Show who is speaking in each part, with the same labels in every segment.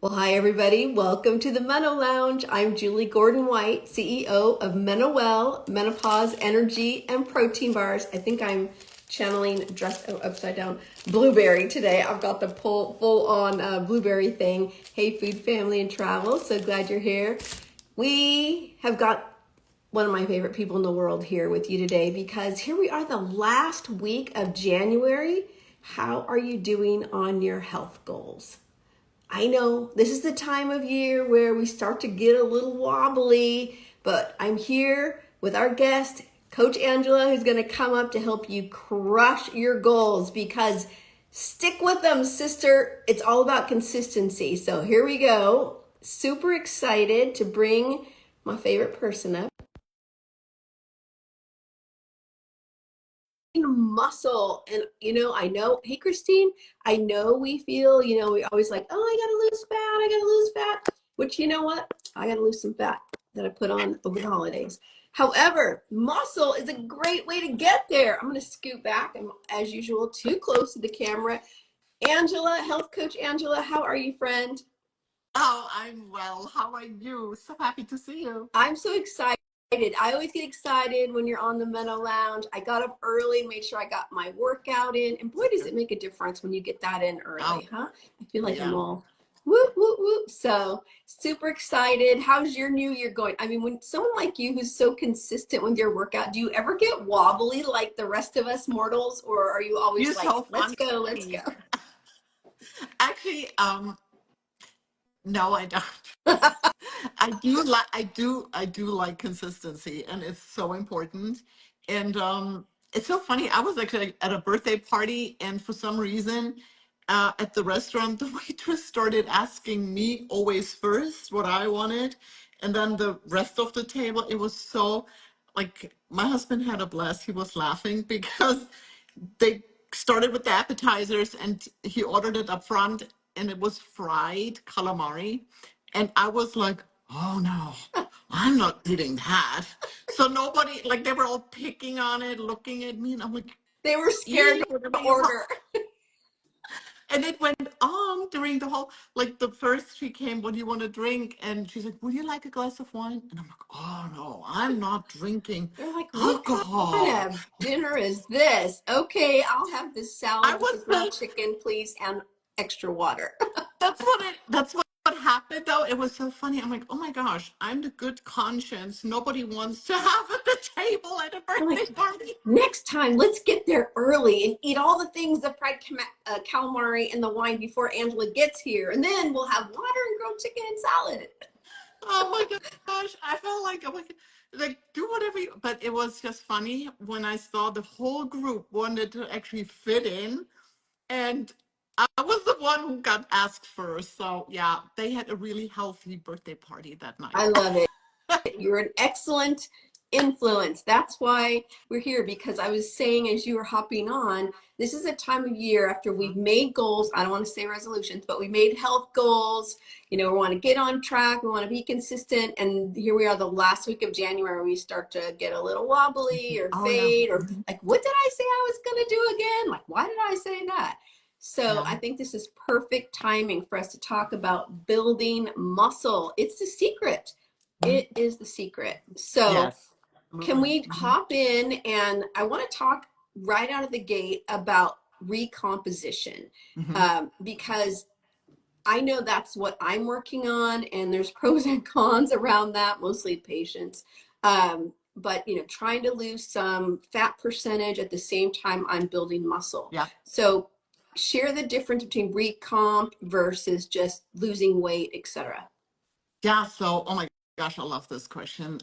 Speaker 1: Well, hi everybody. Welcome to the MenoLounge. I'm Julie Gordon White, CEO of MenoWell, Menopause Energy and Protein Bars. I think I'm channeling dressed upside down blueberry today. I've got the full on blueberry thing. Hey, food, family, and travel. So glad you're here. We have got one of my favorite people in the world here with you today because here we are, the last week of January. How are you doing on your health goals? I know this is the time of year where we start to get a little wobbly, but I'm here with our guest, Coach Angela, who's going to come up to help you crush your goals because stick with them, sister. It's all about consistency. So here we go. Super excited to bring my favorite person up. Muscle. And I know, hey Christine, I know we feel, we always like, oh, I gotta lose fat, which you know what, I gotta lose some fat that I put on over the holidays. However, muscle is a great way to get there. I'm going to scoot back. I'm, as usual, too close to the camera. Angela, health coach Angela, how are you, friend?
Speaker 2: Oh, I'm well. How are you? So happy to see you.
Speaker 1: I'm so excited. I always get excited when you're on the MenoLounge. I got up early, made sure I got my workout in, and boy, does it make a difference when you get that in
Speaker 2: Oh,
Speaker 1: early, huh? I feel like I'm
Speaker 2: yeah.
Speaker 1: all whoop, whoop, whoop. So super excited. How's your new year going? I mean, when someone like you who's so consistent with your workout, do you ever get wobbly like the rest of us mortals, or are you always
Speaker 2: You're
Speaker 1: like,
Speaker 2: so
Speaker 1: let's
Speaker 2: funny.
Speaker 1: go, let's go?
Speaker 2: Actually, no, I don't. I do like consistency, and it's so important. And it's so funny. I was actually at a birthday party, and for some reason, at the restaurant, the waitress started asking me always first what I wanted, and then the rest of the table. It was so like my husband had a blast. He was laughing because they started with the appetizers, and he ordered it up front, and it was fried calamari. And I was like, oh no, I'm not eating that. So nobody, like, they were all picking on it, looking at me, and I'm like,
Speaker 1: They were scared
Speaker 2: eat whatever
Speaker 1: to
Speaker 2: you want.
Speaker 1: order.
Speaker 2: And it went on during the whole, like, the first she came, what do you want to drink? And she's like, would you like a glass of wine? And I'm like, oh no, I'm not drinking
Speaker 1: They're like, what kind
Speaker 2: alcohol.
Speaker 1: of dinner is this? Okay, I'll have this
Speaker 2: I
Speaker 1: salad with the
Speaker 2: was
Speaker 1: grilled chicken, please, and extra water.
Speaker 2: that's what happened though. It was so funny. I'm like, oh my gosh, I'm the good conscience nobody wants to have at the table at a
Speaker 1: They're
Speaker 2: birthday
Speaker 1: like,
Speaker 2: party.
Speaker 1: next time, let's get there early and eat all the things, the fried calamari and the wine before Angela gets here. And then we'll have water and grilled chicken and salad.
Speaker 2: Oh my gosh, I felt like, oh my God, like, do whatever you, but it was just funny when I saw the whole group wanted to actually fit in, and I was the one who got asked first. So yeah, they had a really healthy birthday party that
Speaker 1: I
Speaker 2: night.
Speaker 1: love it. You're an excellent influence. That's why we're here, because I was saying as you were hopping on, this is a time of year after we've made goals. I don't want to say resolutions, but we made health goals. We want to get on track. We want to be consistent. And here we are, the last week of January, we start to get a little wobbly or
Speaker 2: Oh yeah.
Speaker 1: fade, or
Speaker 2: Mhm.
Speaker 1: like, what did I say I was going to do again? Like, why did I say that? So
Speaker 2: Yeah.
Speaker 1: I think this is perfect timing for us to talk about building muscle. It's the secret.
Speaker 2: Mhm.
Speaker 1: It is the secret. So,
Speaker 2: Yes.
Speaker 1: can
Speaker 2: Absolutely.
Speaker 1: we hop in? And I want to talk right out of the gate about recomposition,
Speaker 2: Hmm.
Speaker 1: because I know that's what I'm working on, and there's pros and cons around that, mostly patience. But trying to lose some fat percentage at the same time I'm building muscle.
Speaker 2: Yeah.
Speaker 1: So, share the difference between recomp versus just losing weight, etc.
Speaker 2: Yeah. So, oh my gosh, I love this question.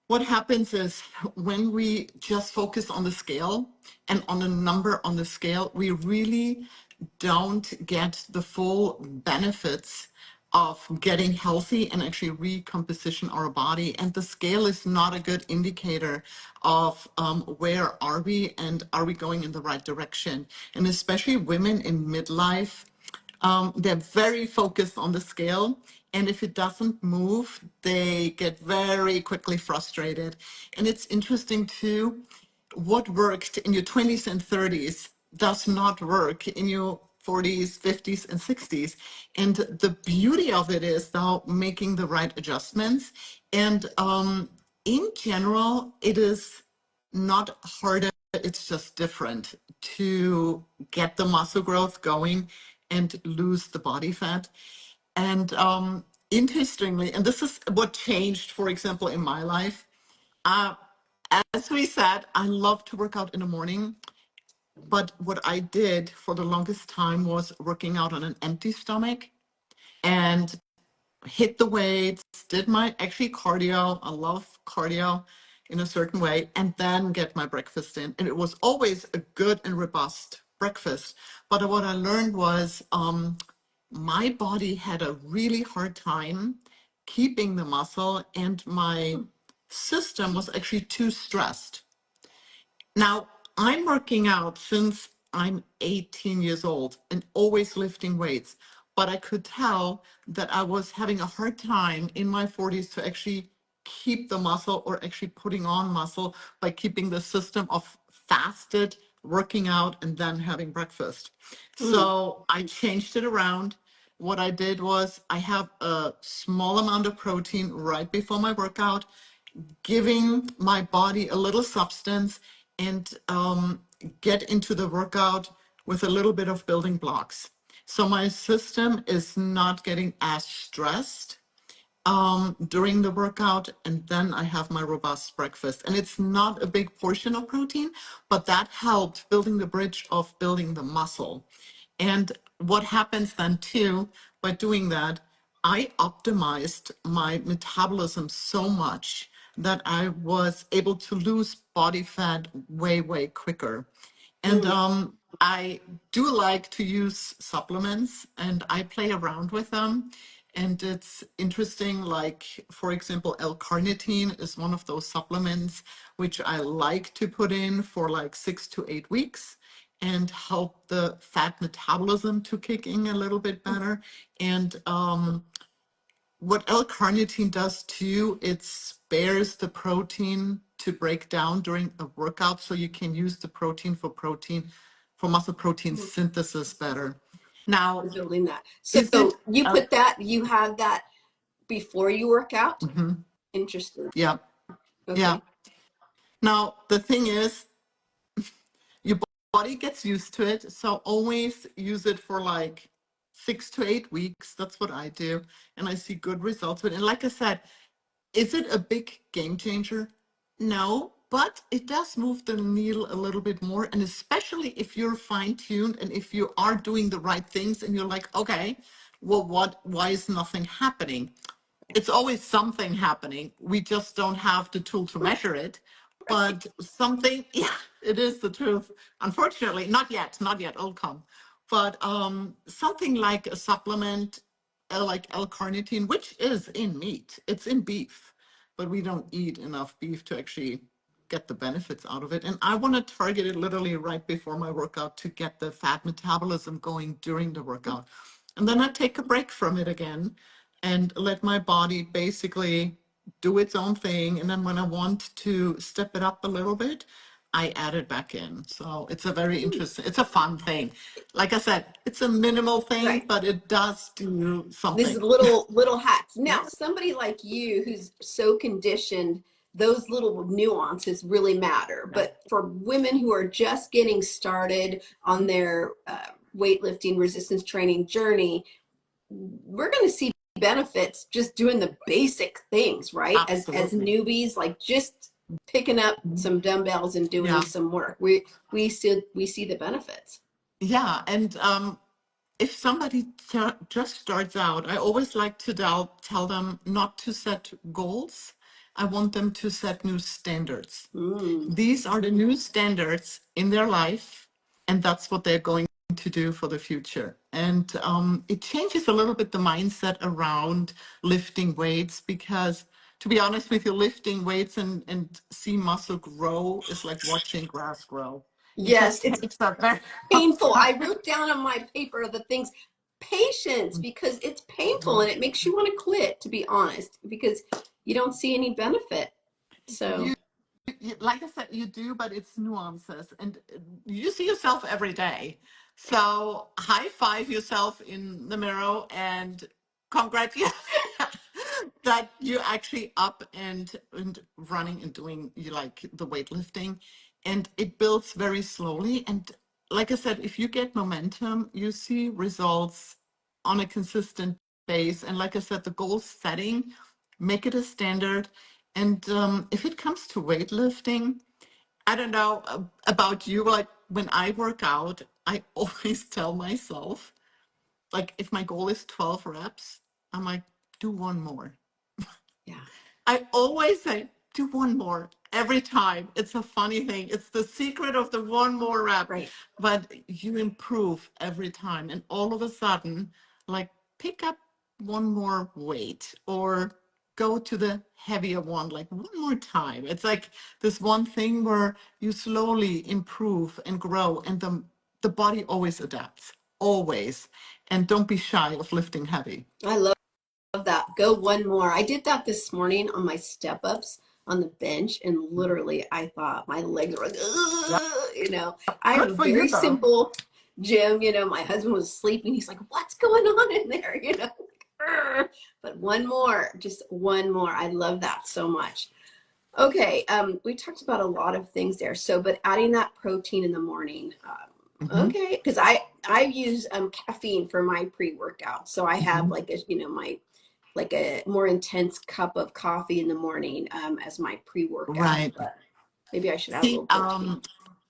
Speaker 2: What happens is when we just focus on the scale and on the number on the scale, we really don't get the full benefits of getting healthy and actually recomposition our body. And the scale is not a good indicator of where are we and are we going in the right direction. And especially women in midlife, they're very focused on the scale. And if it doesn't move, they get very quickly frustrated. And it's interesting too, what worked in your 20s and 30s does not work in your 40s, 50s, and 60s. And the beauty of it is now making the right adjustments. And in general, it is not harder, it's just different to get the muscle growth going and lose the body fat. And interestingly, and this is what changed, for example, in my life. Uh, as we said, I love to work out in the morning, but what I did for the longest time was working out on an empty stomach and hit the weights, did my actually cardio. I love cardio in a certain way, and then get my breakfast in. And it was always a good and robust breakfast. But what I learned was my body had a really hard time keeping the muscle, and my system was actually too stressed. Now, I'm working out since I'm 18 years old and always lifting weights, but I could tell that I was having a hard time in my 40s to actually keep the muscle or actually putting on muscle by keeping the system of fasted, working out, and then having breakfast.
Speaker 1: Mm.
Speaker 2: So I changed it around. What I did was I have a small amount of protein right before my workout, giving my body a little substance, and get into the workout with a little bit of building blocks. So my system is not getting as stressed during the workout, and then I have my robust breakfast. And it's not a big portion of protein, but that helped building the bridge of building the muscle. And what happens then too, by doing that, I optimized my metabolism so much that I was able to lose body fat way, way quicker. And
Speaker 1: Mm.
Speaker 2: I do like to use supplements, and I play around with them. And it's interesting, like, for example, L-carnitine is one of those supplements which I like to put in for like 6 to 8 weeks and help the fat metabolism to kick in a little bit better. And what L-carnitine does too, it spares the protein to break down during a workout, so you can use the protein for muscle protein
Speaker 1: Mm.
Speaker 2: synthesis better. Now,
Speaker 1: Building that. So
Speaker 2: is it?
Speaker 1: you put that, you have that before you work out?
Speaker 2: Mhm.
Speaker 1: Interesting.
Speaker 2: Yeah, yeah.
Speaker 1: Okay.
Speaker 2: Now the thing is, your body gets used to it, so always use it for like 6 to 8 weeks. That's what I do, and I see good results with it. And like I said, is it a big game changer? No, but it does move the needle a little bit more. And especially if you're fine tuned and if you are doing the right things and you're like, okay, well, why is nothing happening? It's always something happening. We just don't have the tool to measure it. But something, yeah, it is the truth. Unfortunately, not yet, it'll come. But something like a supplement, like L-carnitine, which is in meat, it's in beef, but we don't eat enough beef to actually get the benefits out of it. And I want to target it literally right before my workout to get the fat metabolism going during the workout. And then I take a break from it again and let my body basically do its own thing. And then when I want to step it up a little bit, I add it back in. So it's a very interesting, it's a fun thing. Like I said, it's a minimal thing,
Speaker 1: Right.
Speaker 2: but it does do
Speaker 1: These
Speaker 2: something.
Speaker 1: little hacks. Now,
Speaker 2: Yeah,
Speaker 1: somebody like you who's so conditioned, those little nuances really matter.
Speaker 2: yeah,
Speaker 1: But for women who are just getting started on their weightlifting resistance training journey, we're going to see benefits just doing the basic things, right? As
Speaker 2: absolutely.
Speaker 1: newbies, like just picking up some dumbbells and doing
Speaker 2: Yeah,
Speaker 1: some work. We see the benefits.
Speaker 2: yeah. And if somebody just starts out, I always like to tell them not to set goals. I want them to set new standards.
Speaker 1: Mm.
Speaker 2: These are the new standards in their life, and that's what they're going to do for the future. And it changes a little bit the mindset around lifting weights, because to be honest with you, lifting weights and see muscle grow is like watching grass grow. It
Speaker 1: Yes,
Speaker 2: just
Speaker 1: it's
Speaker 2: takes a very long
Speaker 1: painful.
Speaker 2: time.
Speaker 1: I wrote down on my paper the things, patience, because it's painful and it makes you want to quit, to be honest, because you don't see any benefit. So,
Speaker 2: You, like I said, you do, but it's nuances, and you see yourself every day. So high five yourself in the mirror and congratulations that you're actually up and running and doing you like the weightlifting. And it builds very slowly. And like I said, if you get momentum, you see results on a consistent base. And like I said, the goal setting, make it a standard. And if it comes to weightlifting, I don't know about you, like when I work out, I always tell myself, like if my goal is 12 reps, I'm like, do one more.
Speaker 1: Yeah.
Speaker 2: I always say, do one more every time. It's a funny thing. It's the secret of the one more rep,
Speaker 1: Right.
Speaker 2: but you improve every time. And all of a sudden, like pick up one more weight or go to the heavier one, like one more time. It's like this one thing where you slowly improve and grow, and the body always adapts, always. And don't be shy of lifting heavy.
Speaker 1: I love that. Go one more. I did that this morning on my step ups on the bench, and literally I thought my legs were like,
Speaker 2: Yeah.
Speaker 1: ugh, you know. I have
Speaker 2: Good
Speaker 1: a
Speaker 2: for you,
Speaker 1: very
Speaker 2: though.
Speaker 1: simple gym, you know. My husband was sleeping. He's like, what's going on in there? You know. But one more, just one more. I love that so much. Okay, we talked about a lot of things there. So, but adding that protein in the morning,
Speaker 2: Hmm.
Speaker 1: okay, because I use caffeine for my pre-workout. So I have
Speaker 2: Hmm.
Speaker 1: like a my like a more intense cup of coffee in the morning as my pre-workout.
Speaker 2: Right.
Speaker 1: But maybe I should add a
Speaker 2: See,
Speaker 1: little protein.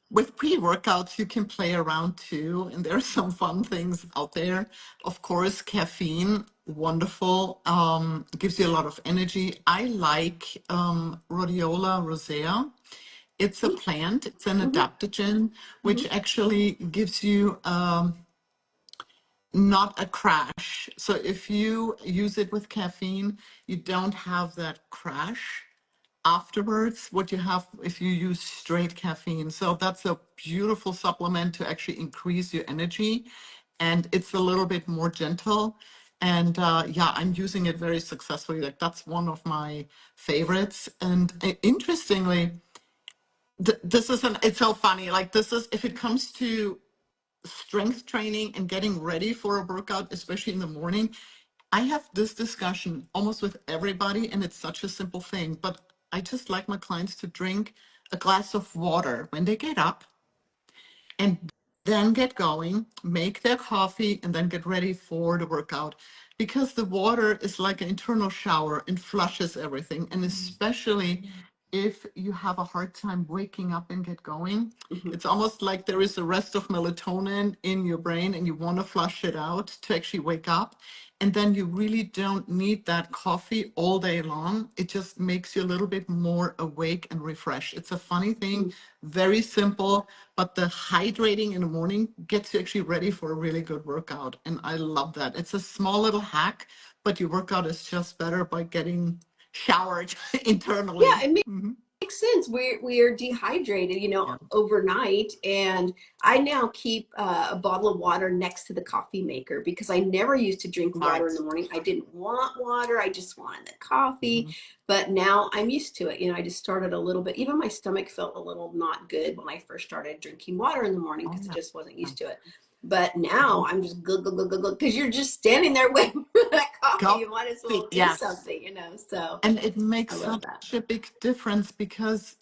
Speaker 2: with pre-workouts, you can play around too, and there are some fun things out there. Of course, caffeine, wonderful, gives you a lot of energy. I like Rhodiola rosea. It's a plant, it's an
Speaker 1: Mm-hmm,
Speaker 2: adaptogen,
Speaker 1: mm-hmm,
Speaker 2: which actually gives you not a crash. So if you use it with caffeine, you don't have that crash afterwards what you have if you use straight caffeine. So that's a beautiful supplement to actually increase your energy. And it's a little bit more gentle. And yeah, I'm using it very successfully. Like that's one of my favorites. And interestingly, this is it's so funny. Like this is, if it comes to strength training and getting ready for a workout, especially in the morning, I have this discussion almost with everybody, and it's such a simple thing, but I just like my clients to drink a glass of water when they get up and then get going, make their coffee, and then get ready for the workout. Because the water is like an internal shower and flushes everything. And especially if you have a hard time waking up and get going,
Speaker 1: mm-hmm.
Speaker 2: it's almost like there is a rest of melatonin in your brain and you want to flush it out to actually wake up. And then you really don't need that coffee all day long. It just makes you a little bit more awake and refreshed. It's a funny thing, very simple, but the hydrating in the morning gets you actually ready for a really good workout. And I love that. It's a small little hack, but your workout is just better by getting showered
Speaker 1: Yeah,
Speaker 2: internally.
Speaker 1: it makes sense. We are dehydrated, you know,
Speaker 2: Yeah.
Speaker 1: overnight, and I now keep a bottle of water next to the coffee maker because I never used to drink water in
Speaker 2: Right.
Speaker 1: the morning. I didn't want water; I just wanted the coffee.
Speaker 2: Mhm.
Speaker 1: But now I'm used to it. You know, I just started a little bit. Even my stomach felt a little not good when I first started drinking water in the morning
Speaker 2: Oh,
Speaker 1: because I
Speaker 2: yeah.
Speaker 1: just wasn't
Speaker 2: Yeah.
Speaker 1: used to it. But now
Speaker 2: Mhm.
Speaker 1: I'm just good, good, good, good, good because you're just standing there waiting for that coffee. You might as
Speaker 2: Coffee,
Speaker 1: well do
Speaker 2: yes.
Speaker 1: something, you know. So
Speaker 2: And it
Speaker 1: I
Speaker 2: makes
Speaker 1: love that.
Speaker 2: such a big difference because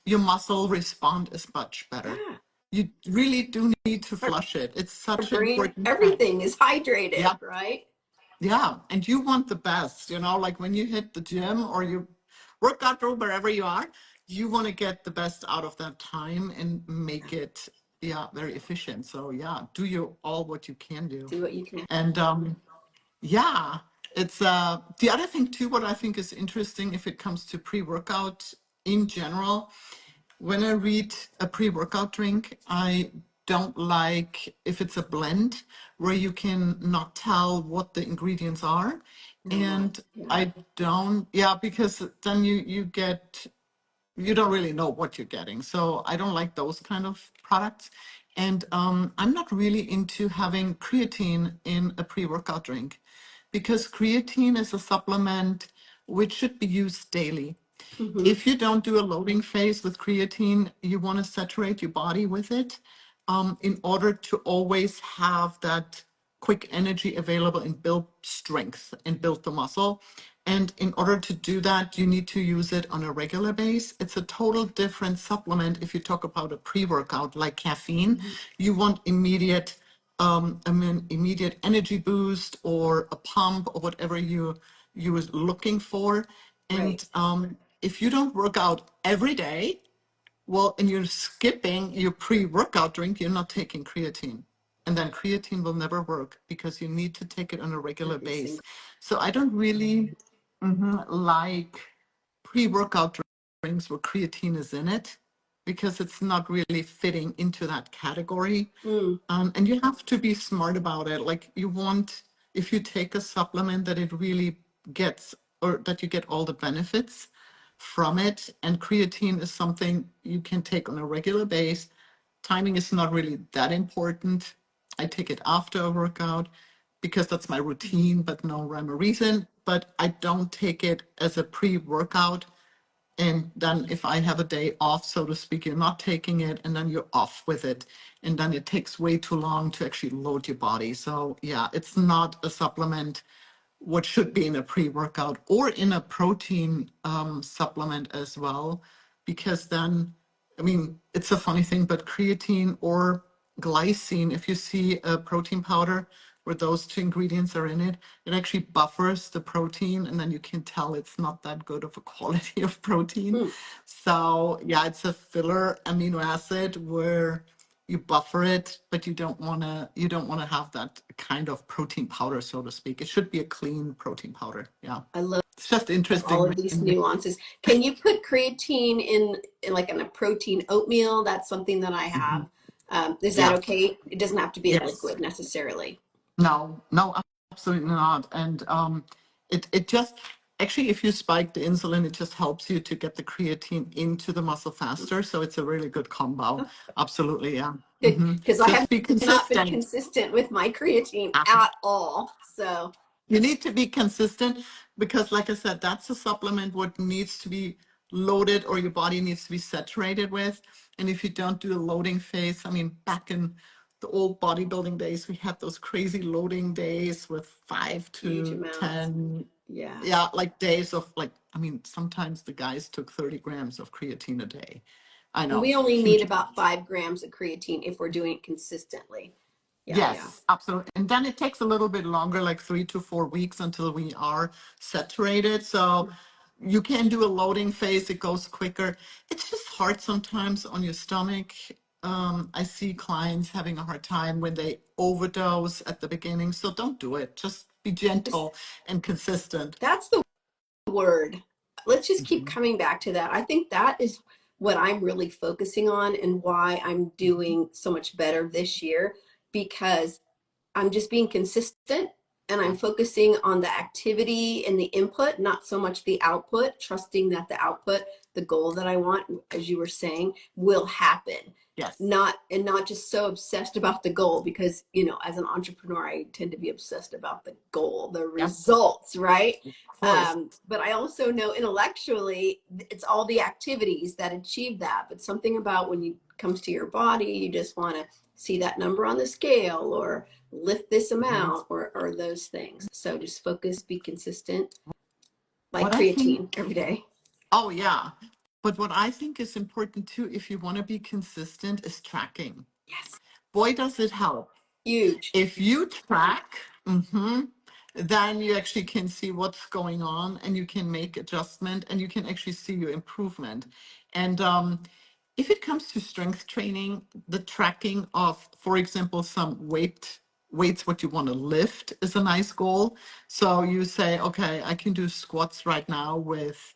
Speaker 2: your muscle respond is much better.
Speaker 1: Yeah.
Speaker 2: You really do need to flush it. It's
Speaker 1: Our
Speaker 2: such an
Speaker 1: brain,
Speaker 2: important thing.
Speaker 1: everything is hydrated,
Speaker 2: Yeah,
Speaker 1: right?
Speaker 2: yeah. And you want the best, like when you hit the gym or you work out room, wherever you are, you want to get the best out of that time and make it, yeah, very efficient. So yeah, do all what you can do.
Speaker 1: Do what you can.
Speaker 2: And yeah, it's the other thing too, what I think is interesting if it comes to pre-workout in general, when I read a pre-workout drink, I don't like if it's a blend where you can not tell what the ingredients are.
Speaker 1: No,
Speaker 2: And
Speaker 1: yeah.
Speaker 2: I don't, yeah, because then you don't really know what you're getting. So I don't like those kind of products. And I'm not really into having creatine in a pre-workout drink because creatine is a supplement which should be used daily.
Speaker 1: Mm-hmm.
Speaker 2: If you don't do a loading phase with creatine, you want to saturate your body with it. in order to always have that quick energy available and build strength and build the muscle. And in order to do that, you need to use it on a regular base. It's a total different supplement if you talk about a pre-workout like caffeine. You want immediate, immediate energy boost or a pump or whatever you was looking for. And
Speaker 1: Right.
Speaker 2: if you don't work out every day, well, and you're skipping your pre-workout drink, you're not taking creatine. And then creatine will never work because you need to take it on a regular
Speaker 1: Every
Speaker 2: base.
Speaker 1: single.
Speaker 2: So I don't really like pre-workout drinks where creatine is in it because it's not really fitting into that category.
Speaker 1: Mm,
Speaker 2: And you have to be smart about it. Like you want, if you take a supplement that it really gets, or that you get all the benefits from it. And creatine is something you can take on a regular base. Timing is not really that important. I take it after a workout because that's my routine, but no rhyme or reason. But I don't take it as a pre-workout. And then if I have a day off, so to speak, you're not taking it and then you're off with it. And then it takes way too long to actually load your body. So yeah, it's not a supplement what should be in a pre-workout or in a protein supplement as well, because then, I mean, it's a funny thing, but creatine or glycine, if you see a protein powder where those two ingredients are in it, it actually buffers the protein, and then you can tell it's not that good of a quality of protein.
Speaker 1: mm.
Speaker 2: So yeah, it's a filler amino acid where you buffer it, but you don't want to have that kind of protein powder, so to speak. It should be a clean protein powder. Yeah.
Speaker 1: I love
Speaker 2: It's just
Speaker 1: all
Speaker 2: interesting.
Speaker 1: of these nuances. Can you put creatine in like in a protein oatmeal? That's something that I
Speaker 2: Mhm.
Speaker 1: have. Is that
Speaker 2: Yeah.
Speaker 1: okay? It doesn't have to be a
Speaker 2: Yes.
Speaker 1: liquid necessarily.
Speaker 2: No, no, absolutely not. And it just actually, if you spike the insulin, it just helps you to get the creatine into the muscle faster. So it's a really good combo.
Speaker 1: Oh,
Speaker 2: Absolutely, yeah.
Speaker 1: good, because I
Speaker 2: Just
Speaker 1: have
Speaker 2: be
Speaker 1: not been
Speaker 2: consistent.
Speaker 1: consistent with my creatine at all. So
Speaker 2: You need to be consistent because, like I said, that's a supplement what needs to be loaded or your body needs to be saturated with. And if you don't do a loading phase, I mean, back in the old bodybuilding days, we had those crazy loading days with five
Speaker 1: huge
Speaker 2: to
Speaker 1: amounts.
Speaker 2: 10,
Speaker 1: Yeah.
Speaker 2: yeah, like days of like, I mean, sometimes the guys took 30 grams of creatine a day. I
Speaker 1: And
Speaker 2: know,
Speaker 1: we only need
Speaker 2: huge.
Speaker 1: about 5 grams of creatine if we're doing it consistently. Yeah, yeah.
Speaker 2: Yes, absolutely. And then it takes a little bit longer, like 3 to 4 weeks until we are saturated. So you can do a loading phase, it goes quicker. It's just hard sometimes on your stomach. I see clients having a hard time when they overdose at the beginning. So don't do it. Just be
Speaker 1: Just,
Speaker 2: gentle and consistent.
Speaker 1: that's the word. Let's just keep
Speaker 2: Mhm,
Speaker 1: coming back to that. I think that is what I'm really focusing on and why I'm
Speaker 2: mhm.
Speaker 1: doing so much better this year because I'm just being consistent and I'm
Speaker 2: Yeah.
Speaker 1: focusing on the activity and the input, not so much the output, trusting that the output, the goal that I want, as you were saying, will happen.
Speaker 2: Yes.
Speaker 1: Not just so obsessed about the goal because, as an entrepreneur, I tend to be obsessed about the goal, the
Speaker 2: Yep.
Speaker 1: results, right?
Speaker 2: Of course.
Speaker 1: But I also know intellectually it's all the activities that achieve that. But something about when you comes to your body, you just want to see that number on the scale or lift this
Speaker 2: Mhm.
Speaker 1: amount or those things. So just focus, be consistent, like
Speaker 2: What I think,
Speaker 1: creatine every day.
Speaker 2: oh yeah. But what I think is important too, if you want to be consistent, is tracking.
Speaker 1: Yes.
Speaker 2: Boy, does it help.
Speaker 1: Huge.
Speaker 2: If you track, then you actually can see what's going on and you can make adjustment and you can actually see your improvement. And if it comes to strength training, the tracking of, for example, some weights, what you want to lift is a nice goal. So you say, okay, I can do squats right now with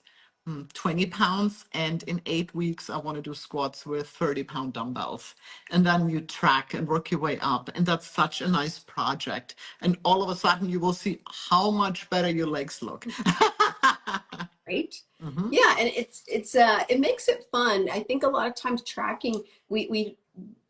Speaker 2: 20 pounds, and in 8 weeks, I want to do squats with 30-pound dumbbells. And then you track and work your way up. And that's such a nice project. And all of a sudden, you will see how much better your legs look.
Speaker 1: Right?
Speaker 2: Mhm.
Speaker 1: Yeah, and it makes it fun. I think a lot of times tracking we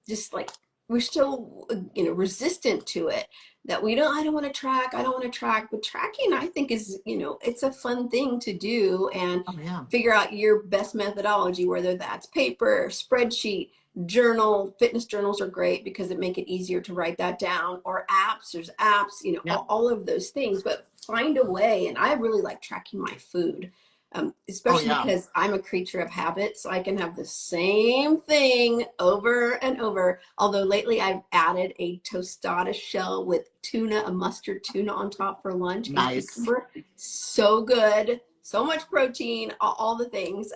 Speaker 1: just like we're so resistant to it that we don't, I don't want to track, I don't want to track. But tracking, I think, is, it's a fun thing to do and
Speaker 2: Oh, yeah.
Speaker 1: figure out your best methodology, whether that's paper, spreadsheet, journal. Fitness journals are great because it make it easier to write that down, or apps. There's apps,
Speaker 2: Yeah.
Speaker 1: all of those things, but find a way. And I really like tracking my food.
Speaker 2: Oh,
Speaker 1: Especially
Speaker 2: yeah.
Speaker 1: because I'm a creature of habit, so I can have the same thing over and over. Although lately I've added a tostada shell with tuna, a mustard tuna on top for lunch, and
Speaker 2: Nice.
Speaker 1: cucumber. So good, so much protein, all the things.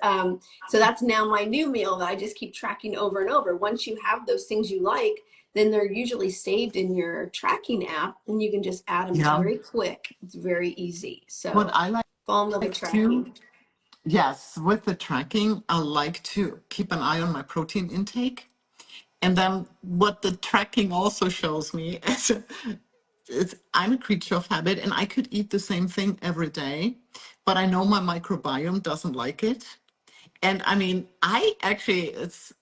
Speaker 1: So that's now my new meal that I just keep tracking over and over. Once you have those things you like, then they're usually saved in your tracking app, and you can just add them. It's
Speaker 2: Yeah.
Speaker 1: very quick. It's very easy.
Speaker 2: What
Speaker 1: So
Speaker 2: I
Speaker 1: fall in love with
Speaker 2: like to,
Speaker 1: tracking.
Speaker 2: yes, with the tracking, I like to keep an eye on my protein intake. And then what the tracking also shows me is I'm a creature of habit and I could eat the same thing every day, but I know my microbiome doesn't like it. And I mean, I actually, this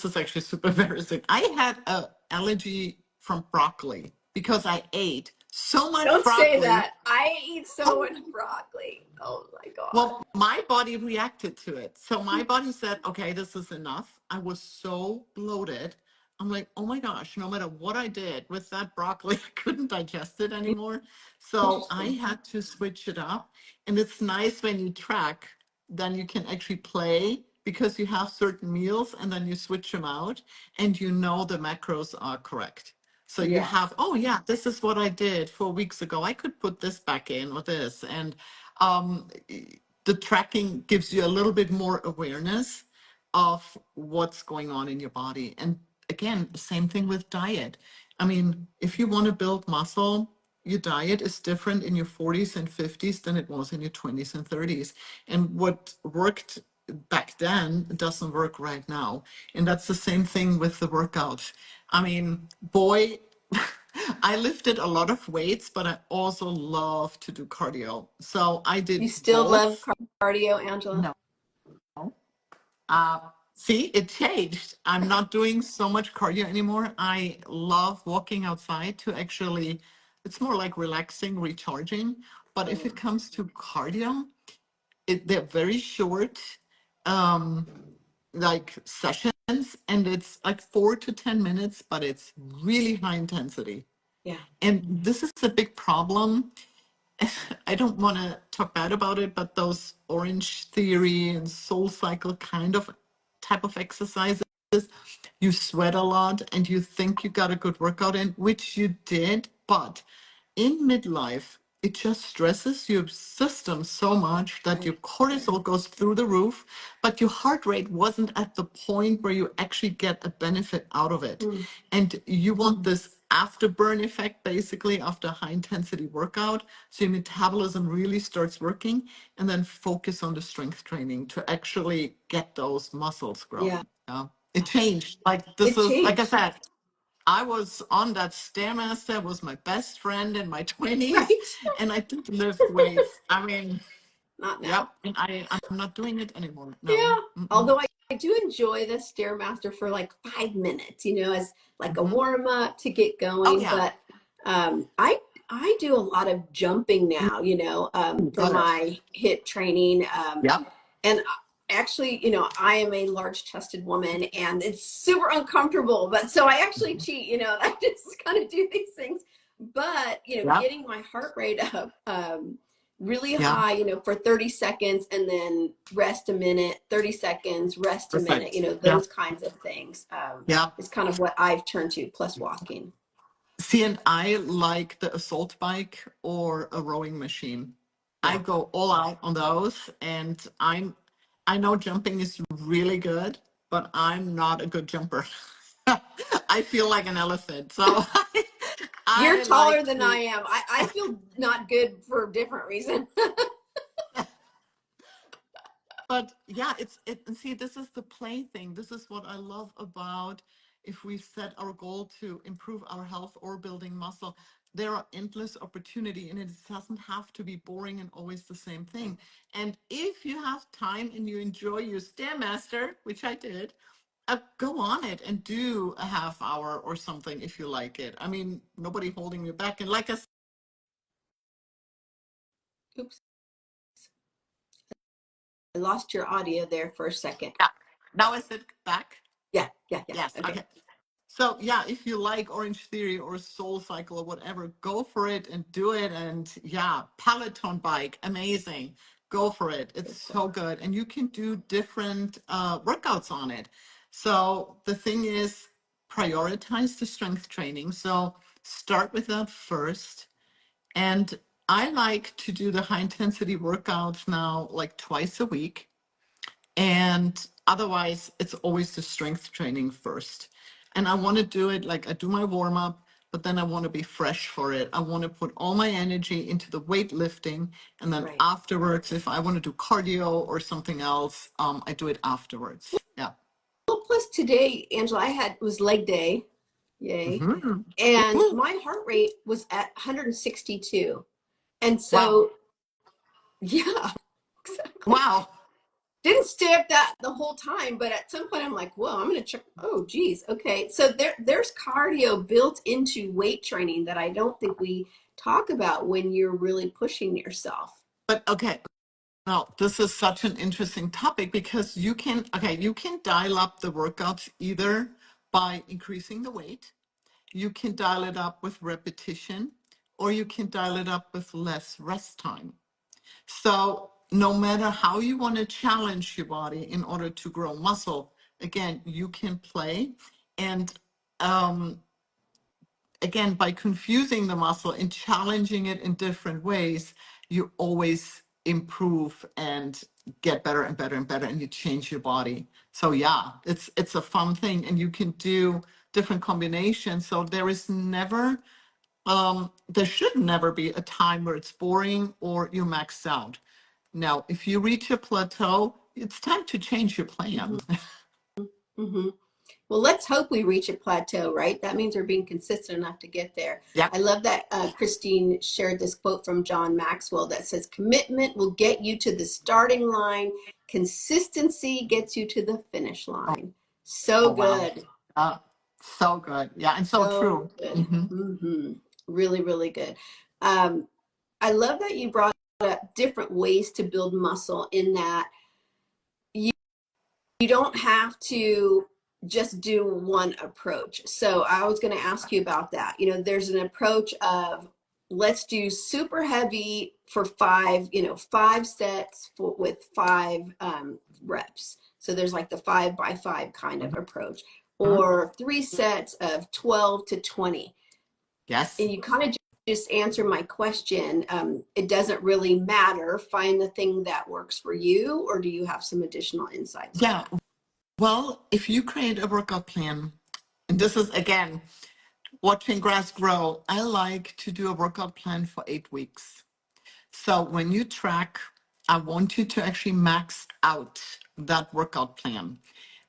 Speaker 2: is actually super embarrassing. I had a allergy from broccoli because I ate so much
Speaker 1: Don't say
Speaker 2: broccoli.
Speaker 1: that. I eat so much broccoli. Oh my God.
Speaker 2: Well, my body reacted to it. So my body said, okay, this is enough. I was so bloated. I'm like, oh my gosh, no matter what I did with that broccoli, I couldn't digest it anymore. So I
Speaker 1: Interesting.
Speaker 2: had to switch it up. And it's nice when you track, then you can actually play because you have certain meals and then you switch them out and you know the macros are correct. So you
Speaker 1: Yeah.
Speaker 2: have, oh yeah, this is what I did 4 weeks ago. I could put this back in or this. And um, the tracking gives you a little bit more awareness of what's going on in your body. And again, same thing with diet. I mean, if you want to build muscle, your diet is different in your 40s and 50s than it was in your 20s and 30s. And what worked back then doesn't work right now. And that's the same thing with the workout. I mean, boy, I lifted a lot of weights, but I also love to do cardio. So I
Speaker 1: You
Speaker 2: did
Speaker 1: still love
Speaker 2: both.
Speaker 1: cardio, Angela?
Speaker 2: No. Uh, See, it changed. I'm not doing so much cardio anymore. I love walking outside to actually, it's more like relaxing, recharging. But if it comes to cardio, they're very short, um, like sessions, and it's like 4 to 10 minutes, but it's really high intensity.
Speaker 1: Yeah.
Speaker 2: And this is a big problem. I don't want to talk bad about it, but those Orange Theory and Soul Cycle kind of type of exercises, you sweat a lot and you think you got a good workout in, which you did, but in midlife, it just stresses your system so much that your
Speaker 1: Right.
Speaker 2: cortisol goes through the roof, but your heart rate wasn't at the point where you actually get a benefit out of it.
Speaker 1: Mm.
Speaker 2: And you want this afterburn effect basically after high intensity workout. So your metabolism really starts working and then focus on the strength training to actually get those muscles
Speaker 1: Yeah.
Speaker 2: growing. Yeah. It changed. Like this
Speaker 1: It
Speaker 2: is, like I
Speaker 1: changed.
Speaker 2: said, I was on that Stairmaster, was my best friend in my 20s,
Speaker 1: Right.
Speaker 2: and I did lift weights. I mean,
Speaker 1: Not
Speaker 2: yep,
Speaker 1: now.
Speaker 2: and I'm not doing it anymore. No.
Speaker 1: Yeah.
Speaker 2: Mm-mm.
Speaker 1: Although I do enjoy the Stairmaster for like 5 minutes, as like a
Speaker 2: Hmm.
Speaker 1: warm up to get
Speaker 2: Oh,
Speaker 1: going.
Speaker 2: yeah.
Speaker 1: But I do a lot of jumping now, for
Speaker 2: Good.
Speaker 1: my hit training.
Speaker 2: Yep.
Speaker 1: And actually, I am a large chested woman and it's super uncomfortable. But so I actually cheat, I just kind of do these things. But,
Speaker 2: Yep.
Speaker 1: getting my heart rate up really
Speaker 2: Yeah.
Speaker 1: high, for 30 seconds and then rest a minute, 30 seconds, rest a minute,
Speaker 2: Perfect. Yeah.
Speaker 1: those kinds of things
Speaker 2: Yeah.
Speaker 1: is kind of what I've turned to, plus walking.
Speaker 2: See, and I like the assault bike or a rowing machine. I
Speaker 1: Yeah.
Speaker 2: go all out on those, and I know jumping is really good, but I'm not a good jumper. I feel like an elephant, so
Speaker 1: You're
Speaker 2: I
Speaker 1: taller
Speaker 2: like
Speaker 1: than I
Speaker 2: to.
Speaker 1: am. I feel not good for a different reason.
Speaker 2: But yeah, and see, this is the play thing. This is what I love about if we set our goal to improve our health or building muscle. There are endless opportunity, and it doesn't have to be boring and always the same thing. And if you have time and you enjoy your Stairmaster, which I did, go on it and do a half hour or something if you like it. I mean, nobody holding you back. And like I
Speaker 1: Oops, I lost your audio there for a second.
Speaker 2: said, now is it back?
Speaker 1: Yeah.
Speaker 2: Yes.
Speaker 1: Okay.
Speaker 2: Okay. So yeah, if you like Orange Theory or Soul Cycle or whatever, go for it and do it. And yeah, Peloton bike, amazing. Go for it. It's so good. And you can do different workouts on it. So the thing is, prioritize the strength training. So start with that first. And I like to do the high intensity workouts now like twice a week. And otherwise, it's always the strength training first. And I want to do it like I do my warm up, but then I want to be fresh for it. I want to put all my energy into the weightlifting. And then
Speaker 1: Right.
Speaker 2: afterwards, if I want to do cardio or something else, I do it afterwards. Yeah.
Speaker 1: Well, plus today, Angela, it was leg day. Yay.
Speaker 2: Hmm.
Speaker 1: And
Speaker 2: Woo.
Speaker 1: my heart rate was at 162. And
Speaker 2: Wow.
Speaker 1: so, yeah, exactly.
Speaker 2: Wow.
Speaker 1: Didn't stay up that the whole time, but at some point I'm like, whoa, I'm gonna check. Oh, geez. Okay. So there's cardio built into weight training that I don't think we talk about when you're really pushing yourself.
Speaker 2: But okay. Now, this is such an interesting topic because you can dial up the workouts either by increasing the weight, you can dial it up with repetition, or you can dial it up with less rest time. So no matter how you want to challenge your body in order to grow muscle, again, you can play. And um, again, by confusing the muscle and challenging it in different ways, you always improve and get better and better and better, and you change your body. So yeah, it's a fun thing, and you can do different combinations. So there should never be a time where it's boring or you maxed out. Now, if you reach a plateau, it's time to change your
Speaker 1: Mm-hmm.
Speaker 2: plan.
Speaker 1: Mm-hmm. Well, let's hope we reach a plateau, right? That means we're being consistent enough to get there.
Speaker 2: Yep.
Speaker 1: I love that Christine shared this quote from John Maxwell that says, commitment will get you to the starting line, consistency gets you to the finish line. So
Speaker 2: Oh, wow.
Speaker 1: good.
Speaker 2: Uh, so good. Yeah, and so
Speaker 1: So
Speaker 2: true.
Speaker 1: good.
Speaker 2: Hmm.
Speaker 1: Really, really good. Um, I love that you brought up different ways to build muscle in that you don't have to just do one approach. So I was going to ask you about that. You know, there's an approach of let's do super heavy for five sets with five reps. So there's like the 5 by 5 kind of approach, or 3 sets of 12 to 20.
Speaker 2: Yes.
Speaker 1: And you kind of just answer my question. It doesn't really matter. Find the thing that works for you, or do you have some additional insights on
Speaker 2: Yeah.
Speaker 1: that?
Speaker 2: Well, if you create a workout plan, and this is again, watching grass grow, I like to do a workout plan for 8 weeks. So when you track, I want you to actually max out that workout plan.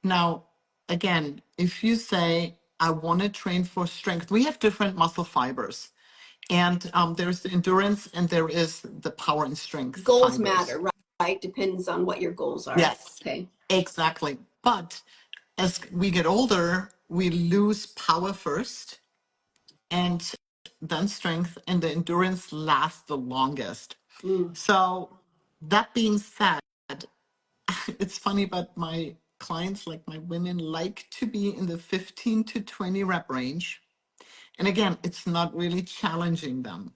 Speaker 2: Now, again, if you say, I want to train for strength, we have different muscle fibers. And there's the endurance and there is the power and strength
Speaker 1: Goals
Speaker 2: fibers.
Speaker 1: matter, right? Depends on what your goals are.
Speaker 2: Yes,
Speaker 1: Okay.
Speaker 2: exactly. But as we get older, we lose power first and then strength, and the endurance lasts the longest.
Speaker 1: Mm.
Speaker 2: So, that being said, it's funny, but my clients, like my women, like to be in the 15 to 20 rep range. And again, it's not really challenging them.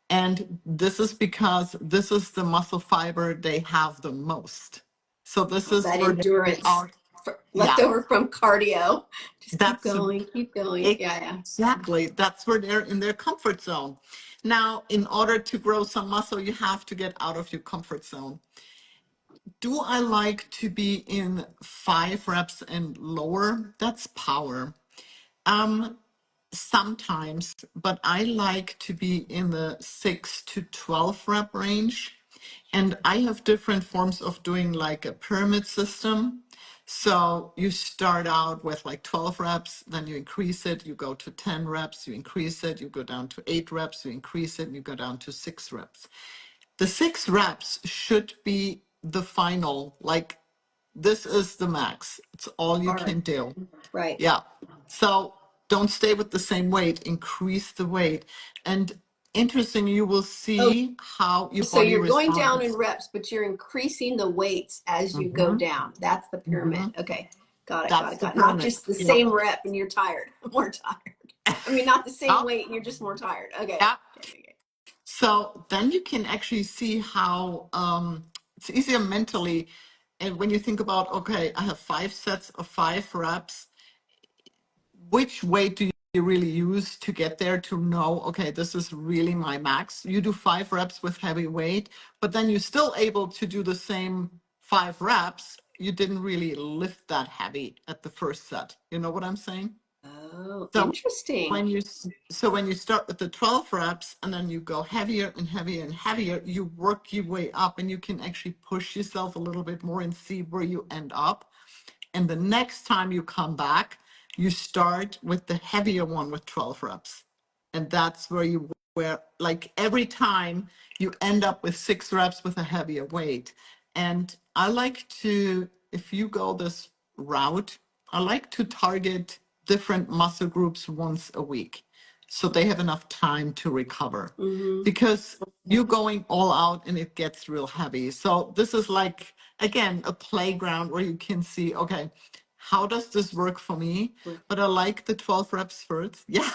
Speaker 2: And this is because this is the muscle fiber they have the most. So this is
Speaker 1: That
Speaker 2: where they
Speaker 1: endurance
Speaker 2: are.
Speaker 1: left
Speaker 2: Yeah,
Speaker 1: over from cardio. Just keep
Speaker 2: that's
Speaker 1: going, keep going. Yeah.
Speaker 2: exactly. That's where they're in their comfort zone. Now, in order to grow some muscle, you have to get out of your comfort zone. Do I like to be in 5 reps and lower? That's power. Um, Sometimes, but I like to be in the 6 to 12 rep range. And I have different forms of doing like a pyramid system. So you start out with like 12 reps, then you increase it, you go to 10 reps, you increase it, you go down to 8 reps, you increase it, and you go down to 6 reps. The 6 reps should be the final, like this is the max. It's all you
Speaker 1: All right.
Speaker 2: can do.
Speaker 1: Right.
Speaker 2: Yeah. So don't stay with the same weight, increase the weight. And interesting, you will
Speaker 1: Oh,
Speaker 2: see how your
Speaker 1: so
Speaker 2: body
Speaker 1: you're going down in
Speaker 2: responds.
Speaker 1: reps, but you're increasing the weights as you go
Speaker 2: Hmm.
Speaker 1: down. That's the pyramid.
Speaker 2: Hmm.
Speaker 1: Okay. Got it. Got
Speaker 2: That's
Speaker 1: it.
Speaker 2: the
Speaker 1: Got it. Not
Speaker 2: pyramid.
Speaker 1: just the
Speaker 2: Yeah.
Speaker 1: same rep and you're tired. More tired. I mean, not the same
Speaker 2: Oh,
Speaker 1: weight and you're just more tired. Okay.
Speaker 2: yeah.
Speaker 1: Okay. Okay. Okay.
Speaker 2: So then you can actually see how it's easier mentally. And when you think about, okay, I have 5 sets of 5 reps, which weight do you really use to get there to know, okay, this is really my max? You do 5 reps with heavy weight, but then you're still able to do the same 5 reps. You didn't really lift that heavy at the first set. You know what I'm saying?
Speaker 1: Oh,
Speaker 2: So
Speaker 1: interesting.
Speaker 2: when you start with the 12 reps and then you go heavier and heavier and heavier, you work your way up and you can actually push yourself a little bit more and see where you end up. And the next time you come back, you start with the heavier one with 12 reps. And that's where like every time you end up with 6 reps with a heavier weight. And I like to, if you go this route, I like to target different muscle groups once a week so they have enough time to recover.
Speaker 1: Mm-hmm.
Speaker 2: Because you going all out and it gets real heavy. So this is like, again, a playground where you can see, okay, how does this work for me? But I like the 12 reps first. Yeah,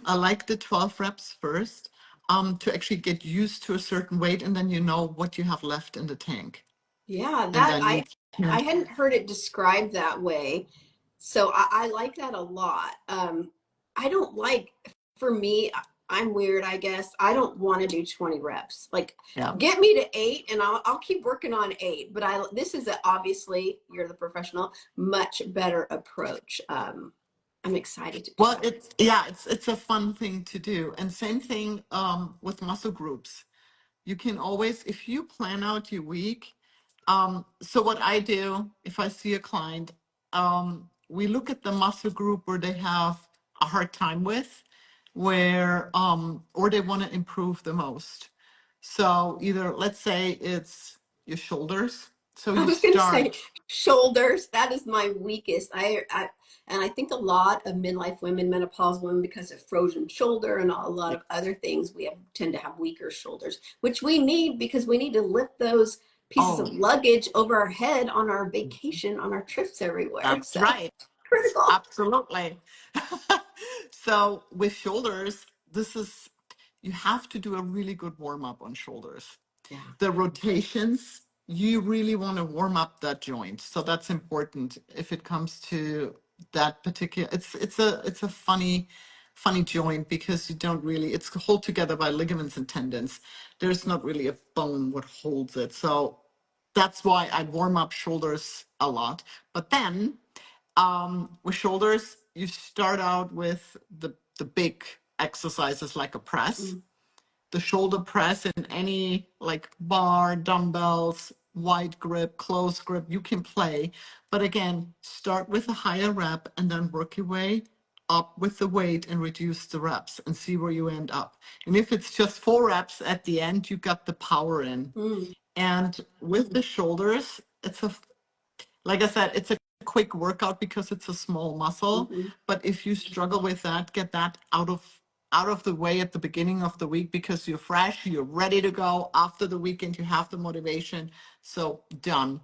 Speaker 2: I like the 12 reps first to actually get used to a certain weight, and then you know what you have left in the tank.
Speaker 1: Yeah,
Speaker 2: And
Speaker 1: that
Speaker 2: then you
Speaker 1: I
Speaker 2: can,
Speaker 1: hadn't heard it described that way. So I like that a lot. I don't like, for me, I'm weird, I guess. I don't want to do 20 reps. Like,
Speaker 2: yeah.
Speaker 1: get me to 8 and I'll keep working on 8. But this is obviously, you're the professional, much better approach. I'm excited to
Speaker 2: Well,
Speaker 1: try it.
Speaker 2: it's a fun thing to do. And same thing with muscle groups. You can always, if you plan out your week, so what I do, if I see a client, we look at the muscle group where they have a hard time with, or they want to improve the most. So either, let's say it's your shoulders. So
Speaker 1: I
Speaker 2: you
Speaker 1: was going to say
Speaker 2: start,
Speaker 1: shoulders. That is my weakest. And I think a lot of midlife women, menopause women, because of frozen shoulder and a lot of other things, tend to have weaker shoulders, which we need because we need to lift those pieces of
Speaker 2: oh,
Speaker 1: luggage over our head on our vacation, on our trips everywhere.
Speaker 2: that's
Speaker 1: So
Speaker 2: right.
Speaker 1: critical.
Speaker 2: Absolutely. So with shoulders, you have to do a really good warm up on shoulders.
Speaker 1: Yeah.
Speaker 2: The rotations, you really want to warm up that joint. So that's important if it comes to that particular, it's a funny joint because you don't really, it's held together by ligaments and tendons. There's not really a bone what holds it. So that's why I warm up shoulders a lot. But then with shoulders, you start out with the big exercises like a press,
Speaker 1: Mm.
Speaker 2: the shoulder press in any like bar, dumbbells, wide grip, close grip, you can play. But again, start with a higher rep and then work your way up with the weight and reduce the reps and see where you end up. And if it's just 4 reps at the end, you got the power in.
Speaker 1: Mm.
Speaker 2: And with the shoulders, like I said, it's a quick workout because it's a small muscle.
Speaker 1: Mm-hmm.
Speaker 2: But if you struggle with that, get that out of the way at the beginning of the week because you're fresh, you're ready to go. After the weekend, you have the motivation. So done.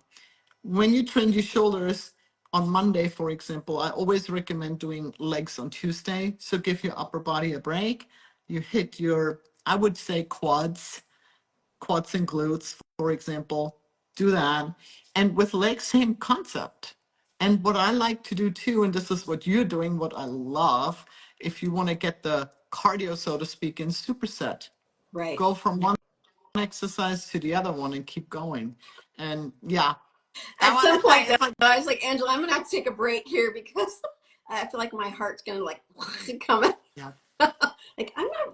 Speaker 2: When you train your shoulders on Monday, for example, I always recommend doing legs on Tuesday. So give your upper body a break. You hit your, I would say, quads and glutes, for example, do that. And with legs, same concept. And what I like to do too, and this is what you're doing, what I love, if you want to get the cardio, so to speak, in superset,
Speaker 1: Right.
Speaker 2: go from one exercise to the other one and keep going. And yeah, I
Speaker 1: At
Speaker 2: want
Speaker 1: some
Speaker 2: to say
Speaker 1: point, though,
Speaker 2: it's like,
Speaker 1: I was like, Angela, I'm gonna have to take a break here because I feel like my heart's gonna like come out.
Speaker 2: yeah,
Speaker 1: Like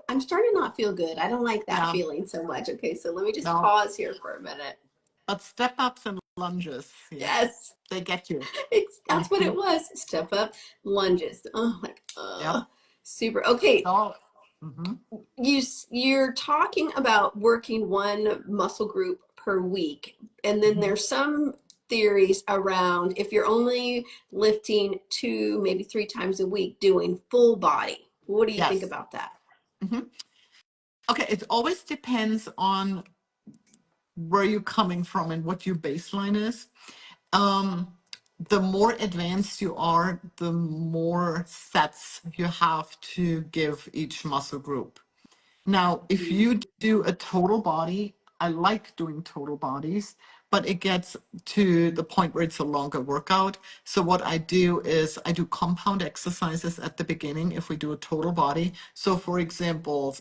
Speaker 1: I'm starting to not feel good. I don't like that
Speaker 2: yeah,
Speaker 1: feeling so much. Okay, so let me just
Speaker 2: no,
Speaker 1: pause here for a minute.
Speaker 2: but step ups and lunges, yeah,
Speaker 1: Yes,
Speaker 2: they get you.
Speaker 1: that's what
Speaker 2: Mhm.
Speaker 1: it was. Step up, lunges. Oh, like
Speaker 2: Yep.
Speaker 1: super. Okay,
Speaker 2: So, mhm,
Speaker 1: you're talking about working one muscle group per week, and then
Speaker 2: mhm.
Speaker 1: there's some theories around if you're only lifting 2, maybe 3 times a week doing full body. What do you think
Speaker 2: Yes.
Speaker 1: about that?
Speaker 2: Hmm. Okay, it always depends on where you're coming from and what your baseline is. Um, the more advanced you are, the more sets you have to give each muscle group. Now, if
Speaker 1: Mm,
Speaker 2: you do a total body, I like doing total bodies, but it gets to the point where it's a longer workout. So what I do is I do compound exercises at the beginning if we do a total body. So for example,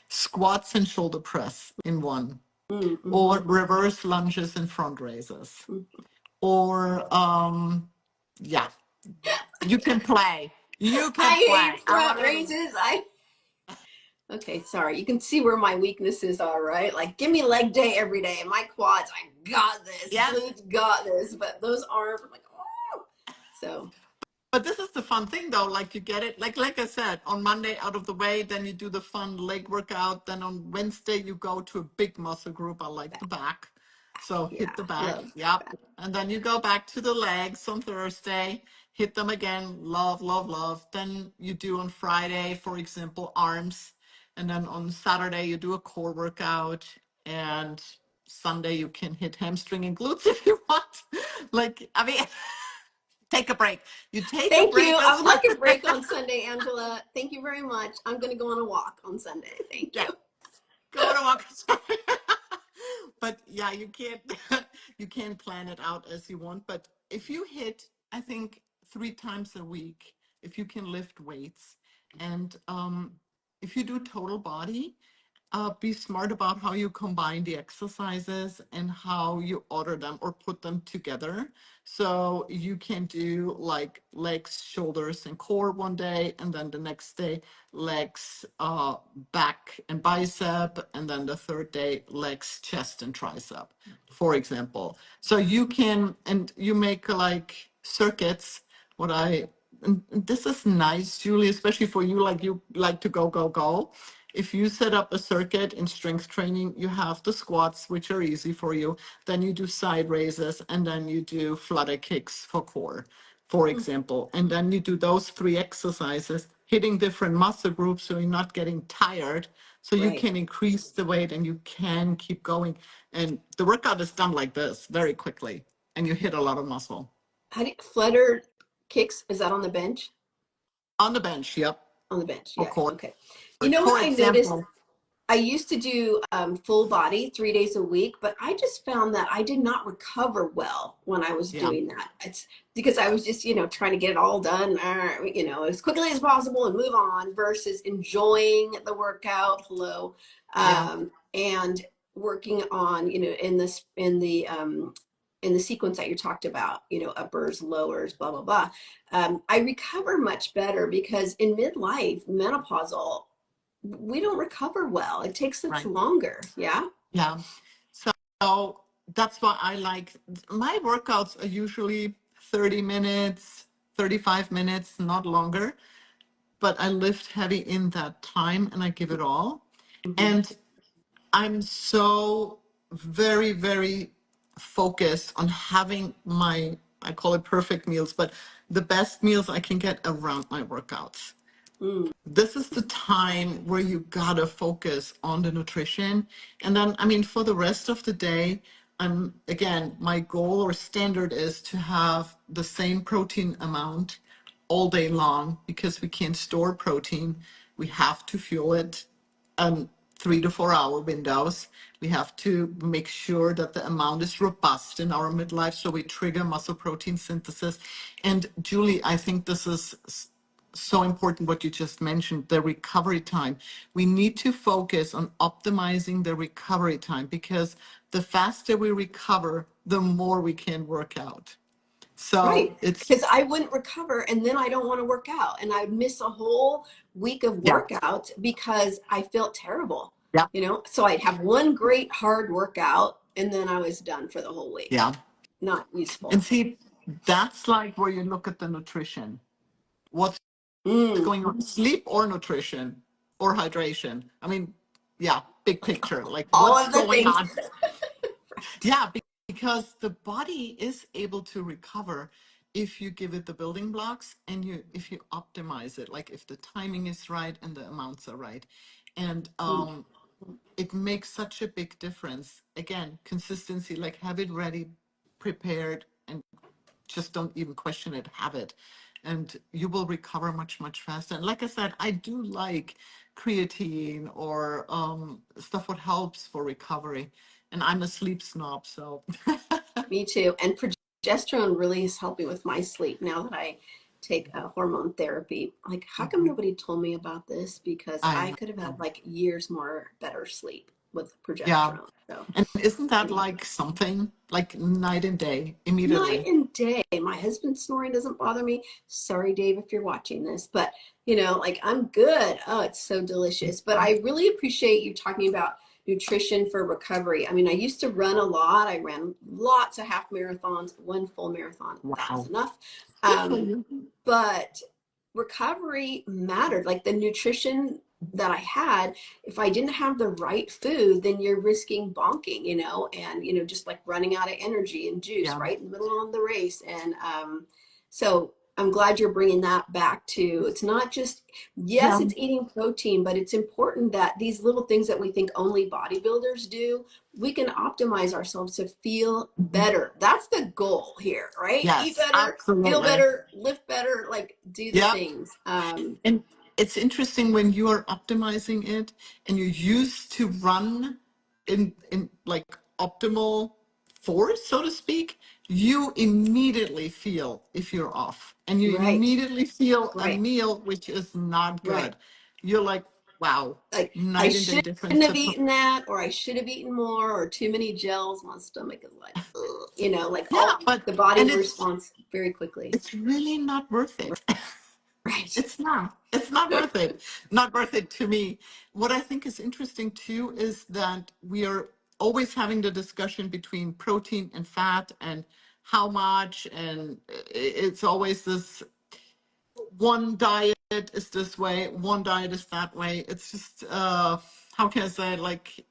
Speaker 2: squats and shoulder press in one, or
Speaker 1: mm-hmm,
Speaker 2: reverse lunges and front raises,
Speaker 1: mm.
Speaker 2: or yeah, you can play. You can
Speaker 1: I
Speaker 2: play.
Speaker 1: hate
Speaker 2: I'm
Speaker 1: front
Speaker 2: not even.
Speaker 1: raises. I Okay, sorry. You can see where my weaknesses are, right? Like, give me leg day every day. My quads, I got this.
Speaker 2: Yeah.
Speaker 1: Glutes, got this. But those arms, I'm like, oh. So,
Speaker 2: But this is the fun thing though, like you get it, like I said, on Monday out of the way, then you do the fun leg workout. Then on Wednesday you go to a big muscle group. I like the
Speaker 1: back.
Speaker 2: back. So
Speaker 1: Yeah,
Speaker 2: hit the back.
Speaker 1: love
Speaker 2: Yep.
Speaker 1: back.
Speaker 2: And then you go back to the legs on Thursday, hit them again, love, love, love. Then you do on Friday, for example, arms. And then on Saturday you do a core workout. And Sunday you can hit hamstring and glutes if you want. Like, I mean, take a break. You take a
Speaker 1: Thank
Speaker 2: break.
Speaker 1: you. I
Speaker 2: That's
Speaker 1: would
Speaker 2: fine.
Speaker 1: like a break on Sunday, Angela. Thank you very much. I'm going to go on a walk on Sunday. Thank
Speaker 2: Yeah,
Speaker 1: you.
Speaker 2: go to walk. But yeah, you can't you can't plan it out as you want. But if you hit, I think 3 times a week, if you can lift weights, and if you do total body, be smart about how you combine the exercises and how you order them or put them together. So you can do like legs, shoulders, and core one day, and then the next day, legs, back, and bicep, and then the third day, legs, chest, and tricep, for example. So you can, and you make like circuits. What I, and this is nice, Julie, especially for you, like you like to go, go, go. If you set up a circuit in strength training, you have the squats, which are easy for you. Then you do side raises, and then you do flutter kicks for core, for
Speaker 1: Mm,
Speaker 2: example. And then you do those 3 exercises, hitting different muscle groups so you're not getting tired. So you
Speaker 1: right.
Speaker 2: can increase the weight and you can keep going. And the workout is done like this very quickly, and you hit a lot of muscle.
Speaker 1: How do you, flutter kicks? Is that on the bench?
Speaker 2: On the bench, yep,
Speaker 1: On the bench.
Speaker 2: for
Speaker 1: Yeah.
Speaker 2: core.
Speaker 1: Okay. You know
Speaker 2: For
Speaker 1: what I noticed?
Speaker 2: example,
Speaker 1: I used to do full body 3 days a week, but I just found that I did not recover well when I was
Speaker 2: yeah,
Speaker 1: doing that. It's because I was just, trying to get it all done, as quickly as possible and move on versus enjoying the workout. Hello.
Speaker 2: yeah,
Speaker 1: And working on, in the sequence that you talked about, uppers, lowers, blah, blah, blah. I recover much better because in midlife, menopausal, we don't recover well. It takes us
Speaker 2: right.
Speaker 1: longer. Yeah.
Speaker 2: Yeah. So that's why I like my workouts are usually 30 minutes, 35 minutes, not longer, but I lift heavy in that time and I give it all.
Speaker 1: Hmm.
Speaker 2: And I'm so very, very focused on having I call it perfect meals, but the best meals I can get around my workouts.
Speaker 1: Mm,
Speaker 2: This is the time where you gotta focus on the nutrition. And then, I mean, for the rest of the day, again, my goal or standard is to have the same protein amount all day long because we can't store protein. We have to fuel it 3 to 4 hour windows. We have to make sure that the amount is robust in our midlife so we trigger muscle protein synthesis. And Julie, I think this is so important what you just mentioned, the recovery time. We need to focus on optimizing the recovery time because the faster we recover, the more we can work out. So
Speaker 1: right.
Speaker 2: it's,
Speaker 1: Because I wouldn't recover and then I don't want to work out. And I'd miss a whole week of
Speaker 2: yeah,
Speaker 1: workout because I felt terrible.
Speaker 2: yeah,
Speaker 1: So I'd have one great hard workout and then I was done for the whole week.
Speaker 2: yeah.
Speaker 1: Not
Speaker 2: And
Speaker 1: useful.
Speaker 2: see, that's like where you look at the nutrition. What's
Speaker 1: Mm,
Speaker 2: going on? Sleep or nutrition or hydration? I mean, yeah, big picture. Like
Speaker 1: all
Speaker 2: what's
Speaker 1: of the
Speaker 2: going
Speaker 1: things.
Speaker 2: on? Yeah, because the body is able to recover if you give it the building blocks and you if you optimize it, like if the timing is right and the amounts are right. And
Speaker 1: Mm,
Speaker 2: it makes such a big difference. Again, consistency, like have it ready, prepared, and just don't even question it, have it. And you will recover much, much faster. And like I said, I do like creatine or stuff what helps for recovery. And I'm a sleep snob, so
Speaker 1: me too. And progesterone really is helping with my sleep now that I take hormone therapy. Like, how come
Speaker 2: Mhm.
Speaker 1: nobody told me about this? Because
Speaker 2: I
Speaker 1: I
Speaker 2: know.
Speaker 1: could have had like years more better sleep with
Speaker 2: Yeah.
Speaker 1: progesterone. So,
Speaker 2: And isn't that
Speaker 1: anyway.
Speaker 2: like something like night and day
Speaker 1: Night
Speaker 2: immediately?
Speaker 1: and day. My husband's snoring doesn't bother me. Sorry, Dave, if you're watching this, but like I'm good. Oh, it's so delicious. But I really appreciate you talking about nutrition for recovery. I mean, I used to run a lot. I ran lots of half marathons, one full marathon. That was
Speaker 2: Wow.
Speaker 1: enough.
Speaker 2: Good for
Speaker 1: Um,
Speaker 2: you.
Speaker 1: but recovery mattered. Like the nutrition that I had, if I didn't have the right food, then you're risking bonking, and just like running out of energy and juice
Speaker 2: Yeah.
Speaker 1: right in the middle of the race. And so I'm glad you're bringing that back to it's not just yes,
Speaker 2: Yeah.
Speaker 1: it's eating protein, but it's important that these little things that we think only bodybuilders do, we can optimize ourselves to feel
Speaker 2: Mhm.
Speaker 1: better. That's the goal here, right? Eat
Speaker 2: Yes,
Speaker 1: better, feel
Speaker 2: absolutely.
Speaker 1: better, lift better, like do the
Speaker 2: Yep.
Speaker 1: things.
Speaker 2: And it's interesting when you are optimizing it and you used to run in like optimal force, so to speak, you immediately feel if you're off. And you
Speaker 1: Right,
Speaker 2: immediately feel a
Speaker 1: right,
Speaker 2: meal which is not
Speaker 1: right.
Speaker 2: good. You're like, wow,
Speaker 1: Like I
Speaker 2: night and day
Speaker 1: shouldn't
Speaker 2: difference.
Speaker 1: have eaten that, or I should have eaten more, or too many gels. My stomach is like, ugh, like
Speaker 2: Yeah,
Speaker 1: all
Speaker 2: but
Speaker 1: the body
Speaker 2: and
Speaker 1: responds very quickly.
Speaker 2: it's really not worth it.
Speaker 1: Right.
Speaker 2: It's not. It's not worth it. Not worth it to me. What I think is interesting too is that we are always having the discussion between protein and fat and how much, and it's always this one diet is this way, one diet is that way. It's just how can I say it? Like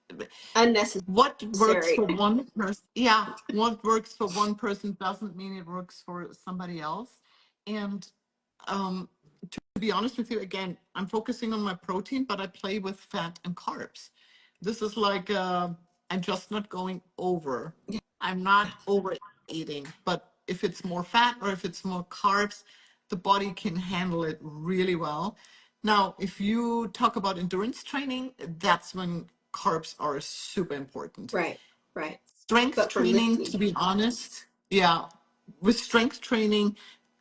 Speaker 1: Unnecessary.
Speaker 2: what works for one person, yeah, what works for one person doesn't mean it works for somebody else. And um, to be honest with you, again, I'm focusing on my protein, but I play with fat and carbs. This is like I'm just not going over. I'm not overeating, but if it's more fat or if it's more carbs, the body can handle it really well. Now, if you talk about endurance training, that's when carbs are super important.
Speaker 1: Right, right.
Speaker 2: Strength
Speaker 1: But for
Speaker 2: training,
Speaker 1: lifting,
Speaker 2: to be honest, yeah, with strength training,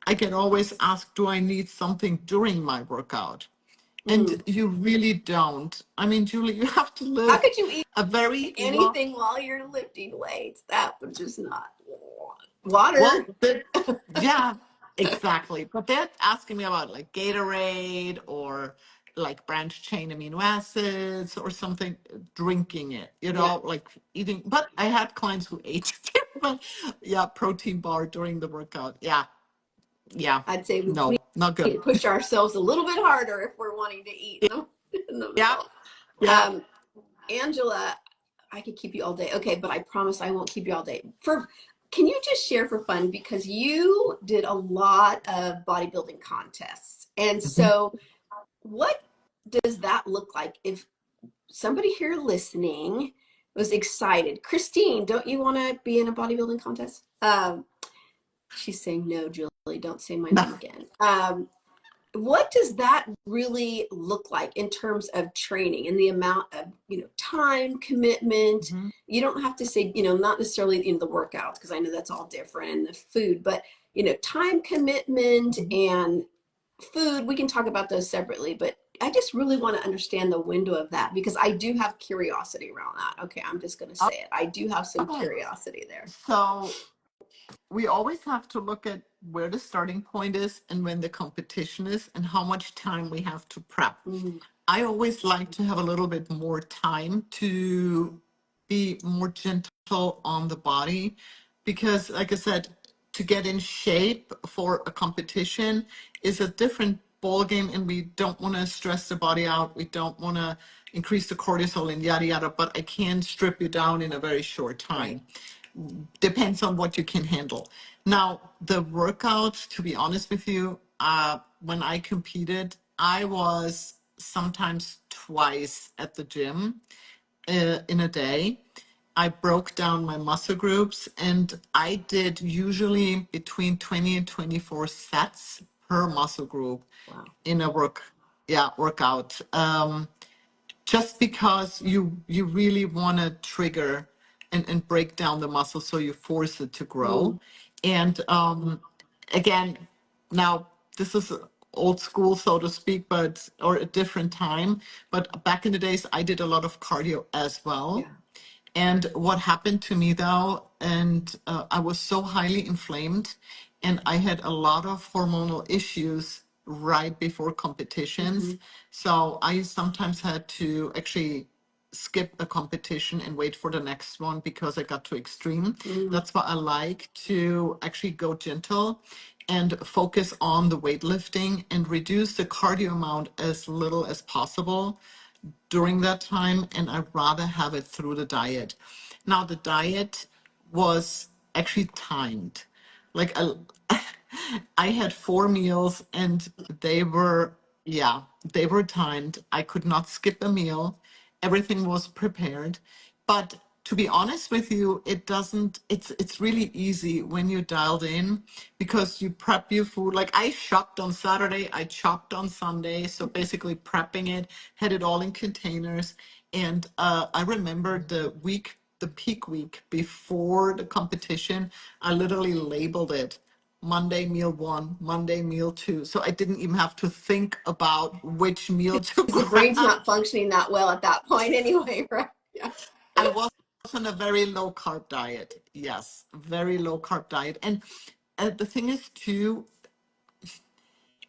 Speaker 2: I get always asked, do I need something during my workout? And
Speaker 1: mm.
Speaker 2: you really don't. I mean, Julie, you have to
Speaker 1: How
Speaker 2: live
Speaker 1: could you eat
Speaker 2: a very long,
Speaker 1: anything while you're lifting weights? That would just not.
Speaker 2: well,
Speaker 1: Water.
Speaker 2: yeah, exactly. But they're asking me about like Gatorade or like branched chain amino acids or something, drinking it,
Speaker 1: Yeah,
Speaker 2: like eating. But I had clients who ate it, but yeah, protein bar during the workout. Yeah, yeah,
Speaker 1: I'd say we
Speaker 2: no, not
Speaker 1: need
Speaker 2: good.
Speaker 1: to push ourselves a little bit harder if we're wanting to eat in the, in the
Speaker 2: Yeah,
Speaker 1: middle.
Speaker 2: yeah.
Speaker 1: Um, Angela, I could keep you all day. Okay, but I promise I won't keep you all day. Can you just share for fun because you did a lot of bodybuilding contests. And
Speaker 2: Mhm.
Speaker 1: so what does that look like if somebody here listening was excited? Christine, don't you want to be in a bodybuilding contest? She's saying no, Julie, don't say my
Speaker 2: No.
Speaker 1: name again. What does that really look like in terms of training and the amount of time commitment?
Speaker 2: Mhm.
Speaker 1: You don't have to say not necessarily the workouts because I know that's all different and the food, but time commitment
Speaker 2: Mhm.
Speaker 1: and food, we can talk about those separately, but I just really want to understand the window of that because I do have curiosity around that. Okay, I'm just going to say it. I do have some
Speaker 2: Okay.
Speaker 1: curiosity there.
Speaker 2: So we always have to look at where the starting point is and when the competition is and how much time we have to prep.
Speaker 1: Mm,
Speaker 2: I always like to have a little bit more time to be more gentle on the body because, like I said, to get in shape for a competition is a different ball game, and we don't want to stress the body out. We don't want to increase the cortisol and yada yada. But I can strip you down in a very short
Speaker 1: right.
Speaker 2: time. depends on what you can handle. Now, the workouts, to be honest with you, when I competed, I was sometimes twice at the gym in a day. I broke down my muscle groups and I did usually between 20 and 24 sets per muscle group
Speaker 1: Wow.
Speaker 2: in a workout. Just because you really want to trigger and break down the muscle so you force it to grow.
Speaker 1: Mm,
Speaker 2: And again, now this is old school, so to speak, but or a different time. But back in the days, I did a lot of cardio as well.
Speaker 1: yeah.
Speaker 2: And what happened to me though, and I was so highly inflamed, and I had a lot of hormonal issues right before
Speaker 1: Mm-hmm.
Speaker 2: competitions. So I sometimes had to actually skip a competition and wait for the next one because I got too extreme.
Speaker 1: Mm,
Speaker 2: That's why I like to actually go gentle and focus on the weightlifting and reduce the cardio amount as little as possible during that time, and I'd rather have it through the diet. Now, the diet was actually timed. Like I had 4 meals and they were, yeah, they were timed. I could not skip a meal. Everything was prepared. But to be honest with you, it's really easy when you're dialed in because you prep your food. Like I shopped on Saturday, I chopped on Sunday. So basically prepping it, had it all in containers. And I remember the peak week before the competition, I literally labeled it Monday meal one, Monday meal two. So I didn't even have to think about which meal to
Speaker 1: because the brain's
Speaker 2: grab.
Speaker 1: not functioning that well at that point anyway, right? Yeah.
Speaker 2: I was on a very low carb diet. Yes, very low carb diet. And the thing is too,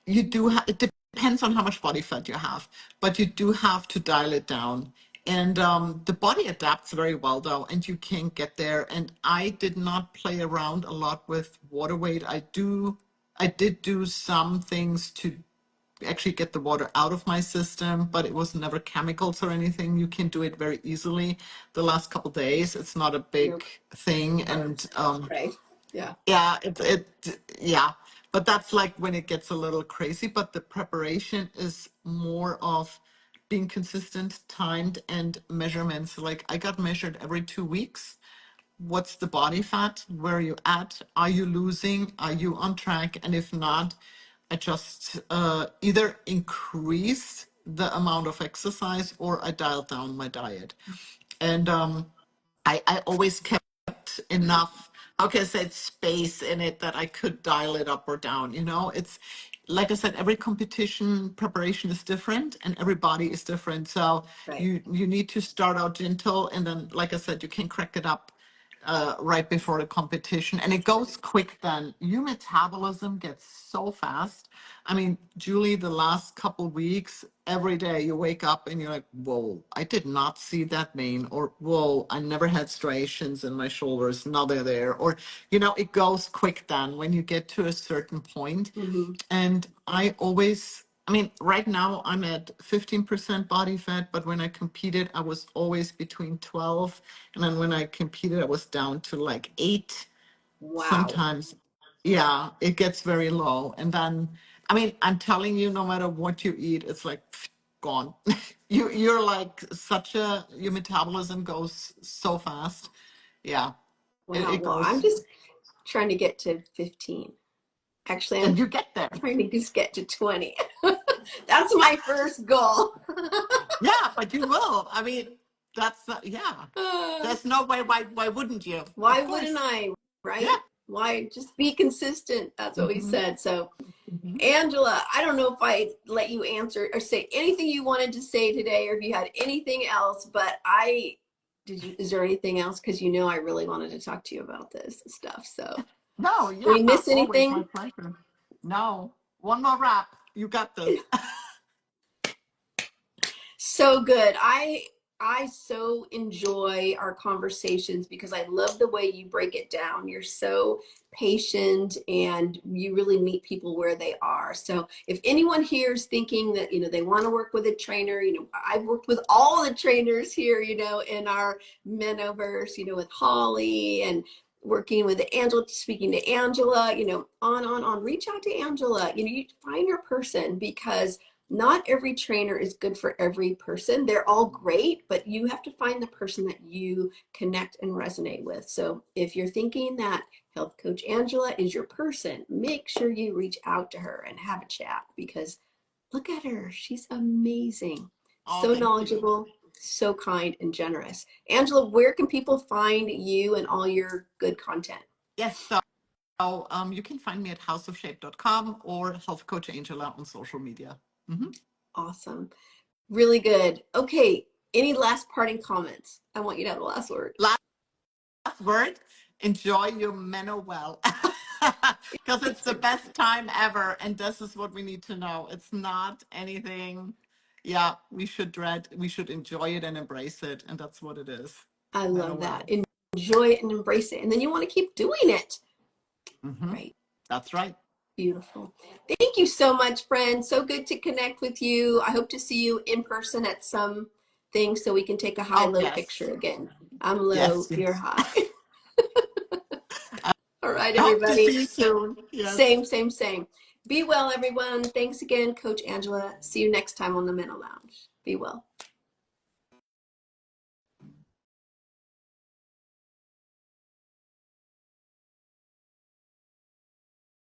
Speaker 2: you do have, it depends on how much body fat you have, but you do have to dial it down. And the body adapts very well though, and you can get there. And I did not play around a lot with water weight. I did do some things to actually get the water out of my system, but it was never chemicals or anything. You can do it very easily. The last couple days, it's not a
Speaker 1: You're
Speaker 2: big thing. And
Speaker 1: right. Yeah.
Speaker 2: yeah, yeah, but that's like when it gets a little crazy. But the preparation is more of being consistent, timed, and measurements. Like I got measured every 2 weeks. What's the body fat? Where are you at? Are you losing? Are you on track? And if not, I just either increase the amount of exercise or I dial down my diet. And I always kept enough, how can I say, space in it that I could dial it up or down. It's like I said, every competition preparation is different and every body is different. So
Speaker 1: Right.
Speaker 2: you need to start out gentle and then, like I said, you can crack it up right before the competition. And it goes quick then. Your metabolism gets so fast. I mean, Julie, the last couple weeks, every day you wake up and you're like, whoa, I did not see that vein. Or, whoa, I never had striations in my shoulders. Now they're there. Or, it goes quick then when you get to a certain point.
Speaker 1: Mm-hmm.
Speaker 2: And I mean, right now I'm at 15% body fat, but when I competed, I was always between 12. And then when I competed, I was down to like 8.
Speaker 1: Wow.
Speaker 2: Sometimes, yeah, it gets very low. And then, I mean, I'm telling you, no matter what you eat, it's like gone. You're like your metabolism goes so fast. Yeah,
Speaker 1: Wow.
Speaker 2: it
Speaker 1: Well, I'm
Speaker 2: goes,
Speaker 1: just trying to get to 15. Actually, I'm
Speaker 2: and you get there.
Speaker 1: trying to just get to 20. That's my first goal.
Speaker 2: Yeah, but you will. I mean, yeah. There's no way. Why wouldn't you?
Speaker 1: Why
Speaker 2: Of
Speaker 1: wouldn't
Speaker 2: course.
Speaker 1: I?
Speaker 2: Yeah.
Speaker 1: Right? Why just be consistent? That's what we
Speaker 2: Hmm.
Speaker 1: said. So,
Speaker 2: Hmm.
Speaker 1: Angela, I don't know if I let you answer or say anything you wanted to say today, or if you had anything else, but is there anything else? Because I really wanted to talk to you about this stuff. So,
Speaker 2: No,
Speaker 1: did
Speaker 2: yeah,
Speaker 1: we miss
Speaker 2: always my
Speaker 1: anything?
Speaker 2: pleasure. No, one more wrap. You got this.
Speaker 1: So good. I I so enjoy our conversations because I love the way you break it down. You're so patient and you really meet people where they are. So if anyone here is thinking that, they want to work with a trainer, I've worked with all the trainers here, in our Menoverse, with Holly and working with Angela, speaking to Angela, on, reach out to Angela, you find your person because not every trainer is good for every person. They're all great, but you have to find the person that you connect and resonate with. So if you're thinking that Health Coach Angela is your person, make sure you reach out to her and have a chat because look at her. She's amazing.
Speaker 2: Oh,
Speaker 1: So
Speaker 2: thank you.
Speaker 1: knowledgeable, so kind and generous. Angela, where can people find you and all your good content?
Speaker 2: Yes, so you can find me at houseofshape.com or Health Coach Angela on social media. Mhm.
Speaker 1: Awesome. Really good. Okay. Any last parting comments? I want you to have the last word.
Speaker 2: Last word, enjoy your MenoWell because it's the best time ever. And this is what we need to know. It's not anything, yeah, we should dread. We should enjoy it and embrace it. And that's what it is.
Speaker 1: I love that.
Speaker 2: MenoWell.
Speaker 1: Enjoy it and embrace it. And then you want to keep doing it.
Speaker 2: Hmm.
Speaker 1: Right.
Speaker 2: That's right.
Speaker 1: Beautiful. Thank you so much, friend. So good to connect with you. I hope to see you in person at some thing so we can take a
Speaker 2: Oh,
Speaker 1: high-low
Speaker 2: yes.
Speaker 1: picture again. I'm
Speaker 2: Yes,
Speaker 1: low, you're
Speaker 2: yes.
Speaker 1: high. All right,
Speaker 2: I hope to
Speaker 1: everybody.
Speaker 2: see you soon. Yes.
Speaker 1: Same, same, same. Be well, everyone. Thanks again, Coach Angela. See you next time on the Mental Lounge. Be well.